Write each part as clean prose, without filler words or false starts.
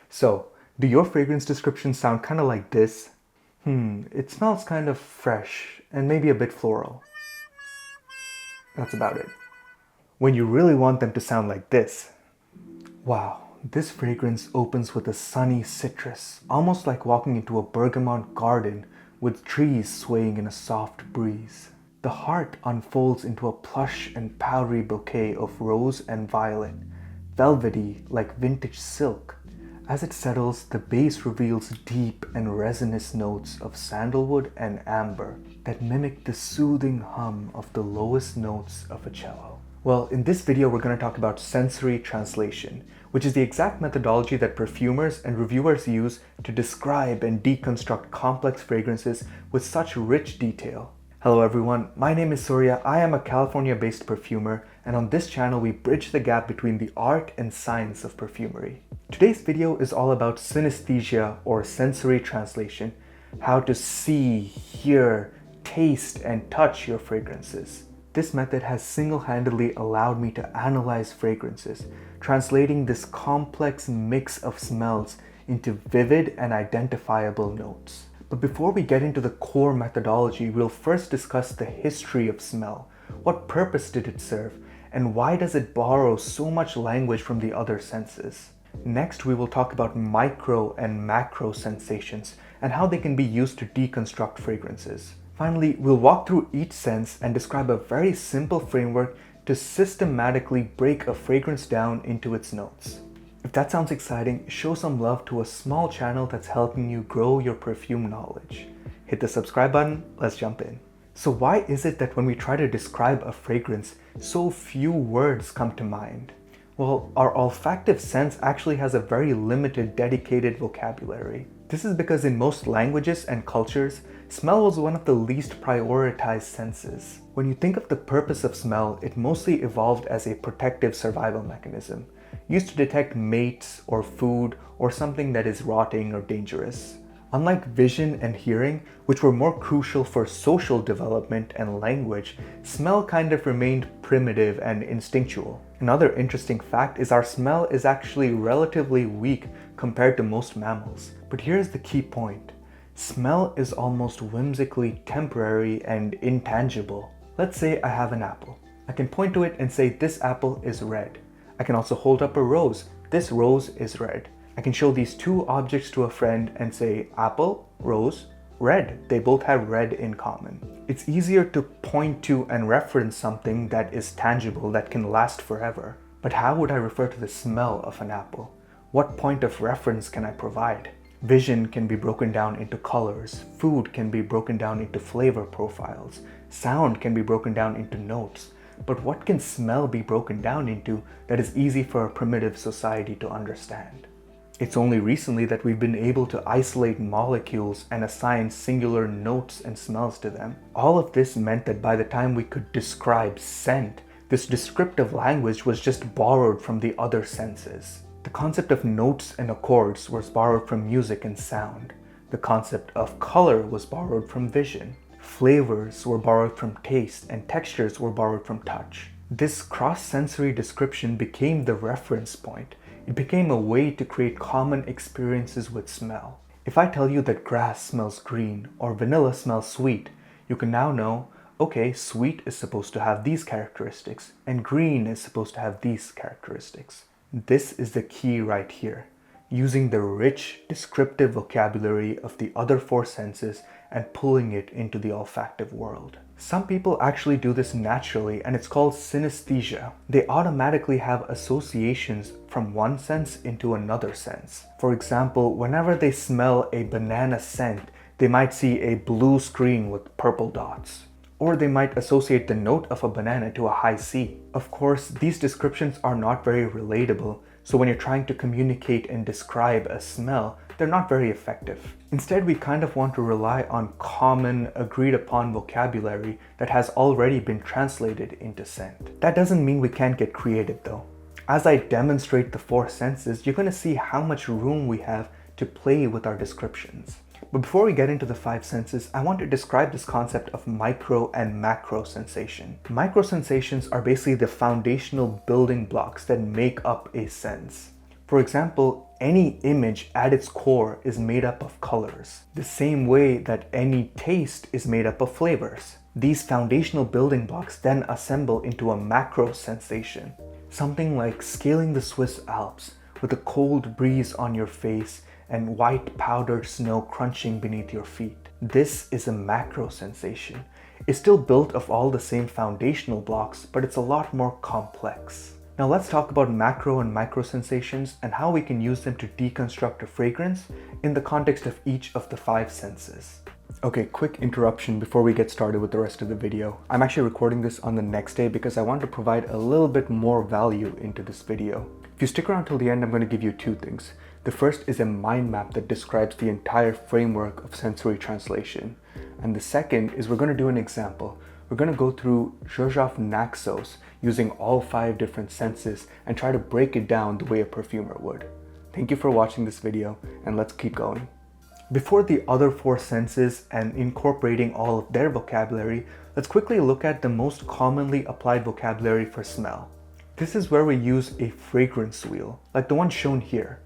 So, do your fragrance descriptions sound kind of like this? It smells kind of fresh and maybe a bit floral. That's about it. When you really want them to sound like this. Wow, this fragrance opens with a sunny citrus, almost like walking into a bergamot garden with trees swaying in a soft breeze. The heart unfolds into a plush and powdery bouquet of rose and violet, velvety like vintage silk. As it settles, the base reveals deep and resinous notes of sandalwood and amber that mimic the soothing hum of the lowest notes of a cello. Well, in this video, we're going to talk about sensory translation, which is the exact methodology that perfumers and reviewers use to describe and deconstruct complex fragrances with such rich detail. Hello everyone, my name is Surya. I am a California-based perfumer, and on this channel we bridge the gap between the art and science of perfumery. Today's video is all about synesthesia or sensory translation, how to see, hear, taste, and touch your fragrances. This method has single-handedly allowed me to analyze fragrances, translating this complex mix of smells into vivid and identifiable notes. But before we get into the core methodology, we'll first discuss the history of smell. What purpose did it serve? And why does it borrow so much language from the other senses? Next, we will talk about micro and macro sensations and how they can be used to deconstruct fragrances. Finally, we'll walk through each sense and describe a very simple framework to systematically break a fragrance down into its notes. If that sounds exciting, show some love to a small channel that's helping you grow your perfume knowledge. Hit the subscribe button, let's jump in. So why is it that when we try to describe a fragrance, so few words come to mind? Well, our olfactive sense actually has a very limited dedicated vocabulary. This is because in most languages and cultures, smell was one of the least prioritized senses. When you think of the purpose of smell, it mostly evolved as a protective survival mechanism, used to detect mates or food or something that is rotting or dangerous. Unlike vision and hearing, which were more crucial for social development and language, smell kind of remained primitive and instinctual. Another interesting fact is our smell is actually relatively weak compared to most mammals. But here's the key point. Smell is almost whimsically temporary and intangible. Let's say I have an apple. I can point to it and say this apple is red. I can also hold up a rose. This rose is red. I can show these two objects to a friend and say apple, rose, red. They both have red in common. It's easier to point to and reference something that is tangible, that can last forever. But how would I refer to the smell of an apple? What point of reference can I provide? Vision can be broken down into colors. Food can be broken down into flavor profiles. Sound can be broken down into notes. But what can smell be broken down into that is easy for a primitive society to understand? It's only recently that we've been able to isolate molecules and assign singular notes and smells to them. All of this meant that by the time we could describe scent, this descriptive language was just borrowed from the other senses. The concept of notes and accords was borrowed from music and sound. The concept of color was borrowed from vision. Flavors were borrowed from taste, and textures were borrowed from touch. This cross-sensory description became the reference point. It became a way to create common experiences with smell. If I tell you that grass smells green or vanilla smells sweet, you can now know, okay, sweet is supposed to have these characteristics, and green is supposed to have these characteristics. This is the key right here. Using the rich, descriptive vocabulary of the other four senses and pulling it into the olfactive world. Some people actually do this naturally, and it's called synesthesia. They automatically have associations from one sense into another sense. For example, whenever they smell a banana scent, they might see a blue screen with purple dots. Or they might associate the note of a banana to a high C. Of course, these descriptions are not very relatable, so when you're trying to communicate and describe a smell, they're not very effective. Instead, we kind of want to rely on common, agreed-upon vocabulary that has already been translated into scent. That doesn't mean we can't get creative though. As I demonstrate the four senses, you're going to see how much room we have to play with our descriptions. But before we get into the five senses, I want to describe this concept of micro and macro sensation. Micro sensations are basically the foundational building blocks that make up a sense. For example, any image at its core is made up of colors, the same way that any taste is made up of flavors. These foundational building blocks then assemble into a macro sensation, something like scaling the Swiss Alps with a cold breeze on your face and white powdered snow crunching beneath your feet. This is a macro sensation. It's still built of all the same foundational blocks, but it's a lot more complex. Now let's talk about macro and micro sensations and how we can use them to deconstruct a fragrance in the context of each of the 5 senses. Okay, quick interruption before we get started with the rest of the video. I'm actually recording this on the next day because I want to provide a little bit more value into this video. If you stick around till the end, I'm going to give you 2 things. The first is a mind map that describes the entire framework of sensory translation. And the second is we're going to do an example. We're going to go through Xerjoff Naxos using all 5 different senses and try to break it down the way a perfumer would. Thank you for watching this video, and let's keep going. Before the other 4 senses and incorporating all of their vocabulary, let's quickly look at the most commonly applied vocabulary for smell. This is where we use a fragrance wheel, like the one shown here.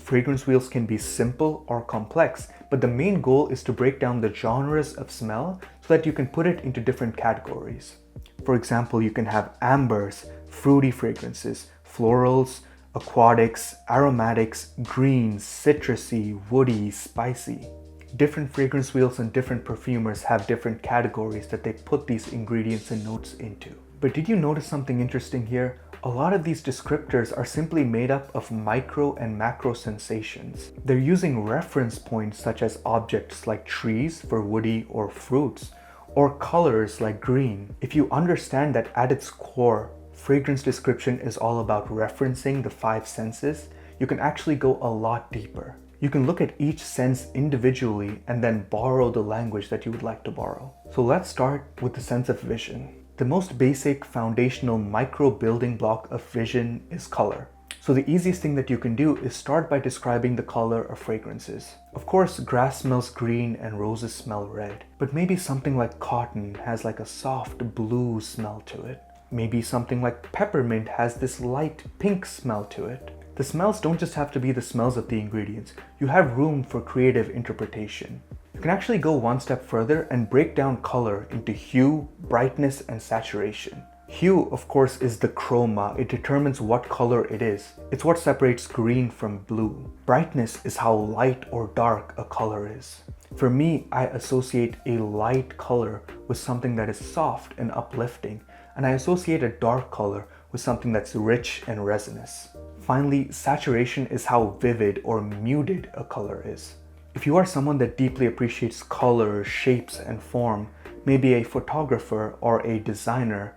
Fragrance wheels can be simple or complex, but the main goal is to break down the genres of smell so that you can put it into different categories. For example, you can have ambers, fruity fragrances, florals, aquatics, aromatics, greens, citrusy, woody, spicy. Different fragrance wheels and different perfumers have different categories that they put these ingredients and notes into. But did you notice something interesting here? A lot of these descriptors are simply made up of micro and macro sensations. They're using reference points such as objects like trees for woody or fruits, or colors like green. If you understand that at its core, fragrance description is all about referencing the 5 senses, you can actually go a lot deeper. You can look at each sense individually and then borrow the language that you would like to borrow. So let's start with the sense of vision. The most basic foundational micro building block of vision is color. So the easiest thing that you can do is start by describing the color of fragrances. Of course, grass smells green and roses smell red, but maybe something like cotton has like a soft blue smell to it. Maybe something like peppermint has this light pink smell to it. The smells don't just have to be the smells of the ingredients. You have room for creative interpretation. You can actually go one step further and break down color into hue, brightness, and saturation. Hue, of course, is the chroma. It determines what color it is. It's what separates green from blue. Brightness is how light or dark a color is. For me, I associate a light color with something that is soft and uplifting, and I associate a dark color with something that's rich and resinous. Finally, saturation is how vivid or muted a color is. If you are someone that deeply appreciates color, shapes, and form, maybe a photographer or a designer,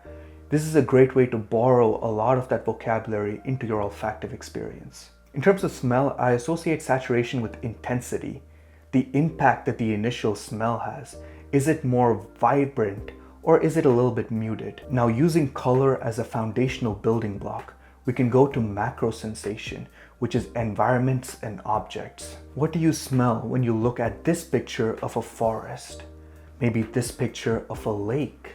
this is a great way to borrow a lot of that vocabulary into your olfactive experience. In terms of smell, I associate saturation with intensity, the impact that the initial smell has. Is it more vibrant or is it a little bit muted? Now, using color as a foundational building block, we can go to macro sensation, which is environments and objects. What do you smell when you look at this picture of a forest? Maybe this picture of a lake,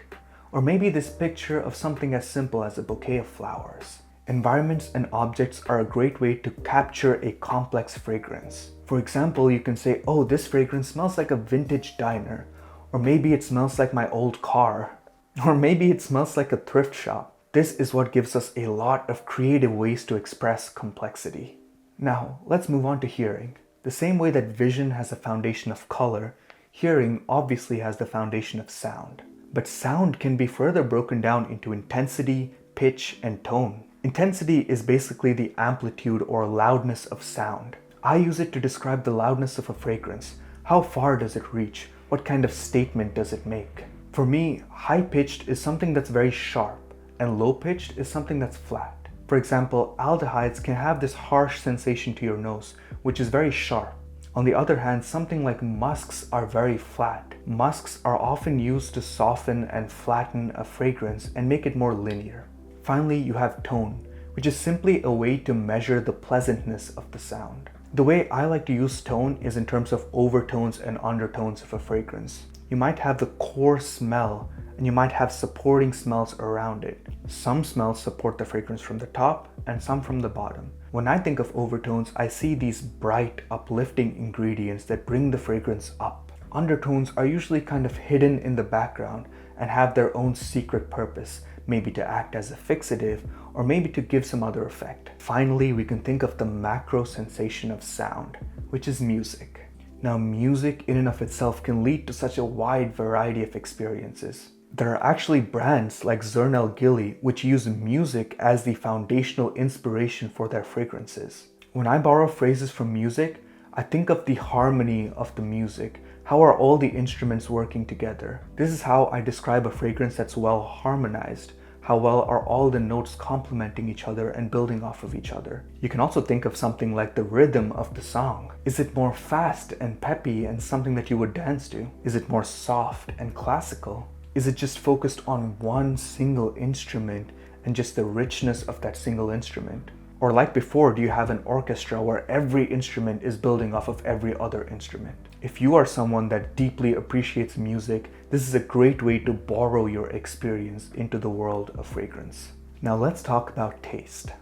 or maybe this picture of something as simple as a bouquet of flowers. Environments and objects are a great way to capture a complex fragrance. For example, you can say, oh, this fragrance smells like a vintage diner, or maybe it smells like my old car, or maybe it smells like a thrift shop. This is what gives us a lot of creative ways to express complexity. Now, let's move on to hearing. The same way that vision has a foundation of color, hearing obviously has the foundation of sound. But sound can be further broken down into intensity, pitch, and tone. Intensity is basically the amplitude or loudness of sound. I use it to describe the loudness of a fragrance. How far does it reach? What kind of statement does it make? For me, high-pitched is something that's very sharp, and low-pitched is something that's flat. For example, aldehydes can have this harsh sensation to your nose, which is very sharp. On the other hand, something like musks are very flat. Musks are often used to soften and flatten a fragrance and make it more linear. Finally, you have tone, which is simply a way to measure the pleasantness of the sound. The way I like to use tone is in terms of overtones and undertones of a fragrance. You might have the core smell and you might have supporting smells around it. Some smells support the fragrance from the top and some from the bottom. When I think of overtones, I see these bright, uplifting ingredients that bring the fragrance up. Undertones are usually kind of hidden in the background and have their own secret purpose, maybe to act as a fixative or maybe to give some other effect. Finally, we can think of the macro sensation of sound, which is music. Now, music in and of itself can lead to such a wide variety of experiences. There are actually brands like Xerjoff which use music as the foundational inspiration for their fragrances. When I borrow phrases from music, I think of the harmony of the music. How are all the instruments working together? This is how I describe a fragrance that's well harmonized. How well are all the notes complementing each other and building off of each other? You can also think of something like the rhythm of the song. Is it more fast and peppy and something that you would dance to? Is it more soft and classical? Is it just focused on one single instrument and just the richness of that single instrument? Or like before, do you have an orchestra where every instrument is building off of every other instrument? If you are someone that deeply appreciates music, this is a great way to borrow your experience into the world of fragrance. Now let's talk about taste.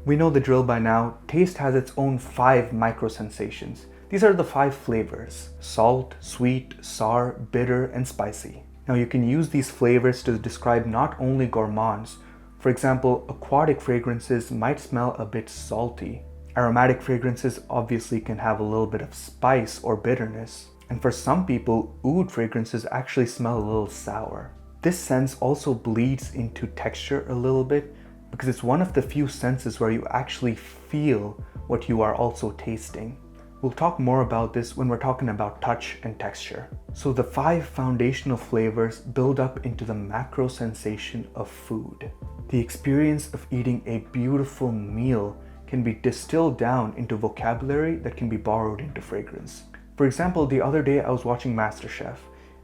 We know the drill by now. Taste has its own 5 micro sensations. These are the 5 flavors: salt, sweet, sour, bitter, and spicy. Now you can use these flavors to describe not only gourmands. For example, aquatic fragrances might smell a bit salty. Aromatic fragrances obviously can have a little bit of spice or bitterness. And for some people, oud fragrances actually smell a little sour. This sense also bleeds into texture a little bit because it's one of the few senses where you actually feel what you are also tasting. We'll talk more about this when we're talking about touch and texture. So the 5 foundational flavors build up into the macro sensation of food. The experience of eating a beautiful meal can be distilled down into vocabulary that can be borrowed into fragrance. For example, the other day I was watching MasterChef,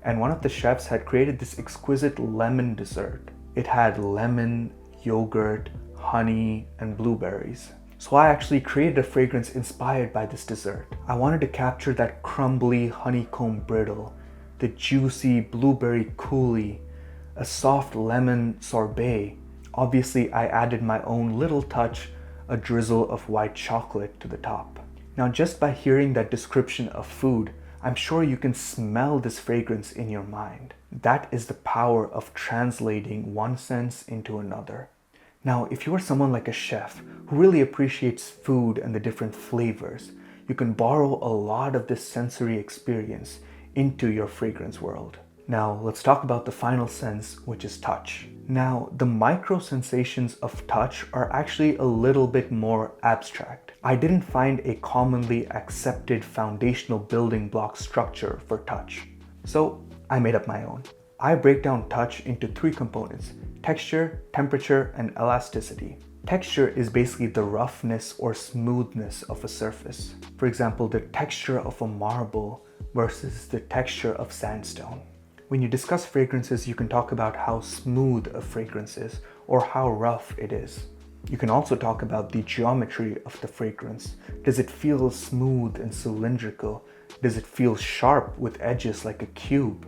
and one of the chefs had created this exquisite lemon dessert. It had lemon, yogurt, honey, and blueberries. So I actually created a fragrance inspired by this dessert. I wanted to capture that crumbly honeycomb brittle, the juicy blueberry coulis, a soft lemon sorbet. Obviously, I added my own little touch, a drizzle of white chocolate to the top. Now, just by hearing that description of food, I'm sure you can smell this fragrance in your mind. That is the power of translating one sense into another. Now, if you are someone like a chef who really appreciates food and the different flavors, you can borrow a lot of this sensory experience into your fragrance world. Now, let's talk about the final sense, which is touch. Now, the micro sensations of touch are actually a little bit more abstract. I didn't find a commonly accepted foundational building block structure for touch. So I made up my own. I break down touch into 3 components: texture, temperature, and elasticity. Texture is basically the roughness or smoothness of a surface. For example, the texture of a marble versus the texture of sandstone. When you discuss fragrances, you can talk about how smooth a fragrance is or how rough it is. You can also talk about the geometry of the fragrance. Does it feel smooth and cylindrical? Does it feel sharp with edges like a cube?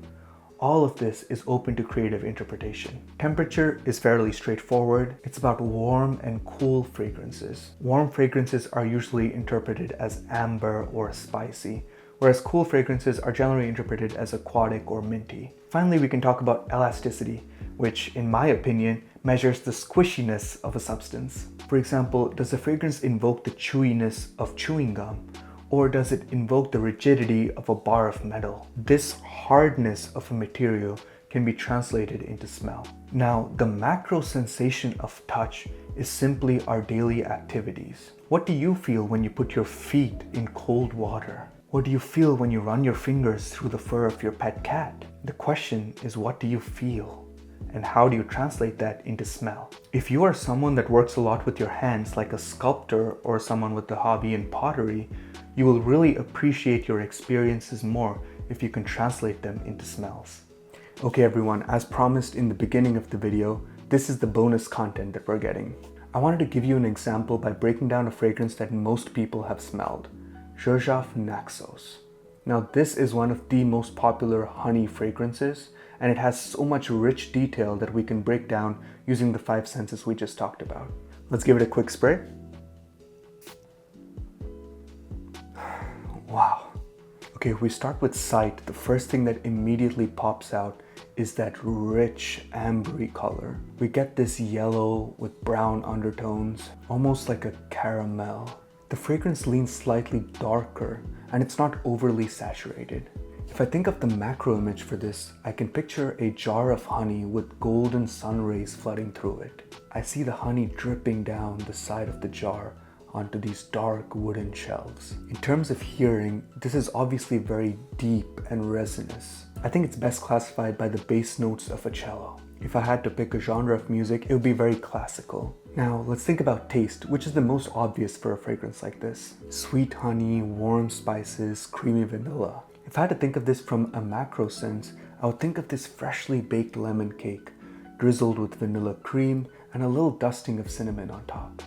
All of this is open to creative interpretation. Temperature is fairly straightforward. It's about warm and cool fragrances. Warm fragrances are usually interpreted as amber or spicy, whereas cool fragrances are generally interpreted as aquatic or minty. Finally, we can talk about elasticity, which, in my opinion, measures the squishiness of a substance. For example, does a fragrance invoke the chewiness of chewing gum? Or does it invoke the rigidity of a bar of metal? This hardness of a material can be translated into smell. Now, the macro sensation of touch is simply our daily activities. What do you feel when you put your feet in cold water? What do you feel when you run your fingers through the fur of your pet cat? The question is, what do you feel? And how do you translate that into smell? If you are someone that works a lot with your hands, like a sculptor or someone with a hobby in pottery, you will really appreciate your experiences more if you can translate them into smells. Okay everyone, as promised in the beginning of the video, this is the bonus content that we're getting. I wanted to give you an example by breaking down a fragrance that most people have smelled, Xerjoff Naxos. Now this is one of the most popular honey fragrances, and it has so much rich detail that we can break down using the 5 senses we just talked about. Let's give it a quick spray. Wow. Okay, if we start with sight, the first thing that immediately pops out is that rich ambery color. We get this yellow with brown undertones, almost like a caramel. The fragrance leans slightly darker and it's not overly saturated. If I think of the macro image for this, I can picture a jar of honey with golden sun rays flooding through it. I see the honey dripping down the side of the jar onto these dark wooden shelves. In terms of hearing, this is obviously very deep and resinous. I think it's best classified by the bass notes of a cello. If I had to pick a genre of music, it would be very classical. Now, let's think about taste, which is the most obvious for a fragrance like this. Sweet honey, warm spices, creamy vanilla. If I had to think of this from a macro sense, I would think of this freshly baked lemon cake, drizzled with vanilla cream and a little dusting of cinnamon on top.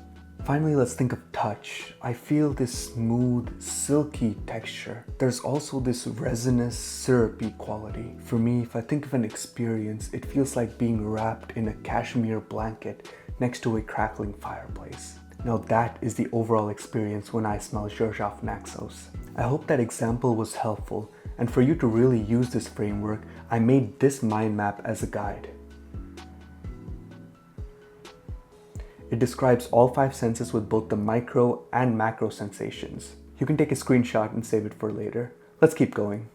Finally, let's think of touch. I feel this smooth, silky texture. There's also this resinous, syrupy quality. For me, if I think of an experience, it feels like being wrapped in a cashmere blanket next to a crackling fireplace. Now that is the overall experience when I smell Xerjoff Naxos. I hope that example was helpful, and for you to really use this framework, I made this mind map as a guide. It describes all 5 senses with both the micro and macro sensations. You can take a screenshot and save it for later. Let's keep going.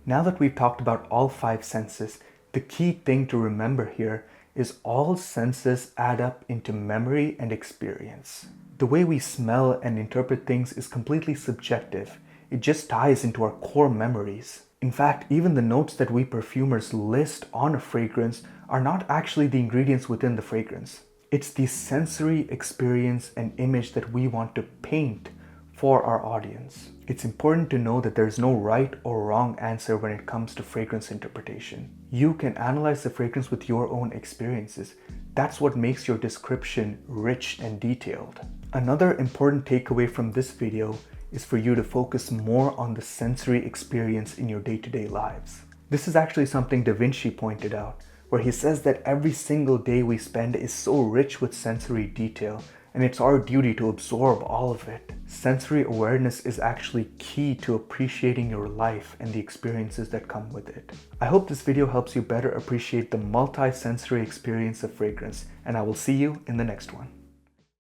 Now that we've talked about all 5 senses, the key thing to remember here is all senses add up into memory and experience. The way we smell and interpret things is completely subjective. It just ties into our core memories. In fact, even the notes that we perfumers list on a fragrance are not actually the ingredients within the fragrance. It's the sensory experience and image that we want to paint for our audience. It's important to know that there's no right or wrong answer when it comes to fragrance interpretation. You can analyze the fragrance with your own experiences. That's what makes your description rich and detailed. Another important takeaway from this video is for you to focus more on the sensory experience in your day-to-day lives. This is actually something Da Vinci pointed out, where he says that every single day we spend is so rich with sensory detail, and it's our duty to absorb all of it. Sensory awareness is actually key to appreciating your life and the experiences that come with it. I hope this video helps you better appreciate the multi-sensory experience of fragrance, and I will see you in the next one.